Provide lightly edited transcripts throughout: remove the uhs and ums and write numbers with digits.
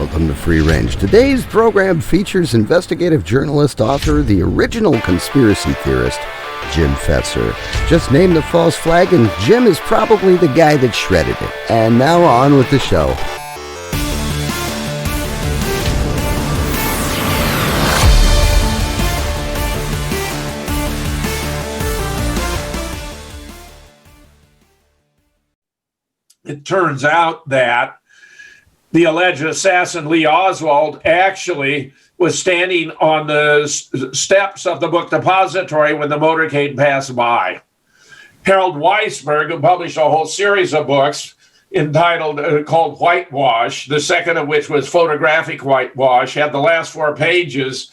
Welcome to Free Range. Today's program features investigative journalist, author, the original conspiracy theorist, Jim Fetzer. Just name the false flag and Jim is probably the guy that shredded it. And now on with the show. It turns out that the alleged assassin Lee Oswald actually was standing on the steps of the book depository when the motorcade passed by. Harold Weisberg, who published a whole series of books entitled called Whitewash, the second of which was Photographic Whitewash, had the last 4 pages,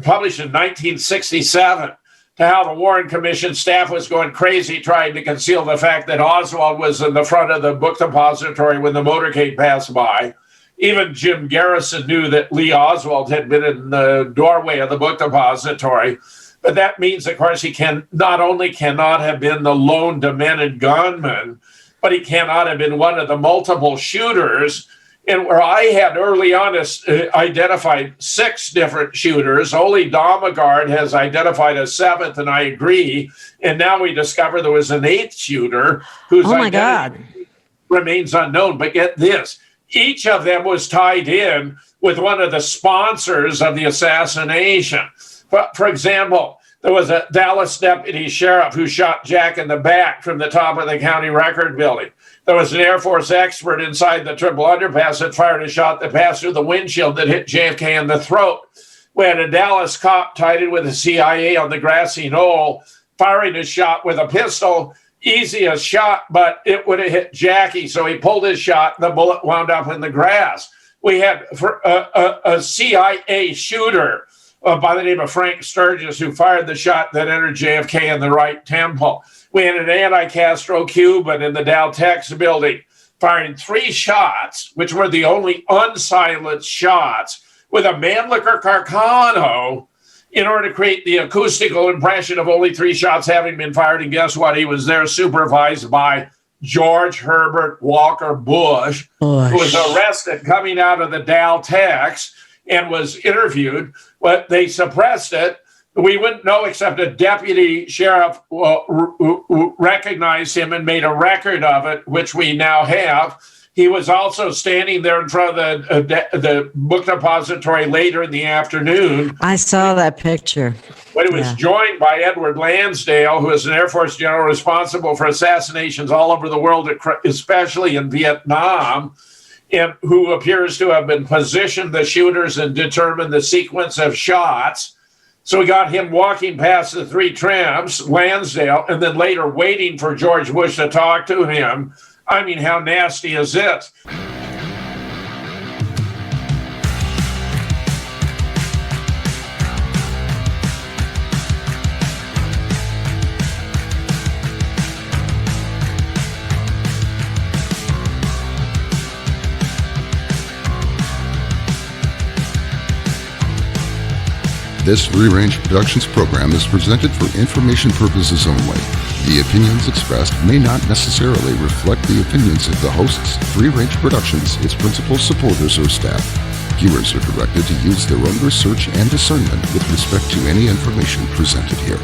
published in 1967. To how the Warren Commission staff was going crazy trying to conceal the fact that Oswald was in the front of the book depository when the motorcade passed by. Even Jim Garrison knew that Lee Oswald had been in the doorway of the book depository. But that means, of course, he not only cannot have been the lone demented gunman, but he cannot have been one of the multiple shooters. And where I had early on identified 6 different shooters, Ole Damagard has identified a 7th, and I agree. And now we discover there was an 8th shooter whose identity remains unknown. But get this, each of them was tied in with one of the sponsors of the assassination. For example, there was a Dallas deputy sheriff who shot Jack in the back from the top of the county record building. There was an Air Force expert inside the triple underpass that fired a shot that passed through the windshield that hit JFK in the throat. We had a Dallas cop tied in with the CIA on the grassy knoll, firing a shot with a pistol. Easiest shot, but it would have hit Jackie, so he pulled his shot and the bullet wound up in the grass. We had a CIA shooter by the name of Frank Sturgis who fired the shot that entered JFK in the right temple. We had an anti-Castro Cuban in the Daltex building firing 3 shots, which were the only unsilenced shots, with a Mannlicher Carcano in order to create the acoustical impression of only 3 shots having been fired. And guess what? He was there supervised by George Herbert Walker Bush, who was arrested coming out of the Daltex and was interviewed. But they suppressed it. We wouldn't know except a deputy sheriff recognized him and made a record of it, which we now have. He was also standing there in front of the book depository later in the afternoon. I saw that picture. But it was joined by Edward Lansdale, who is an Air Force general responsible for assassinations all over the world, especially in Vietnam, and who appears to have been positioned the shooters and determined the sequence of shots. So we got him walking past the 3 tramps, Lansdale, and then later waiting for George Bush to talk to him. I mean, how nasty is it? This Free Range Productions program is presented for information purposes only. The opinions expressed may not necessarily reflect the opinions of the hosts, Free Range Productions, its principal supporters, or staff. Viewers are directed to use their own research and discernment with respect to any information presented here.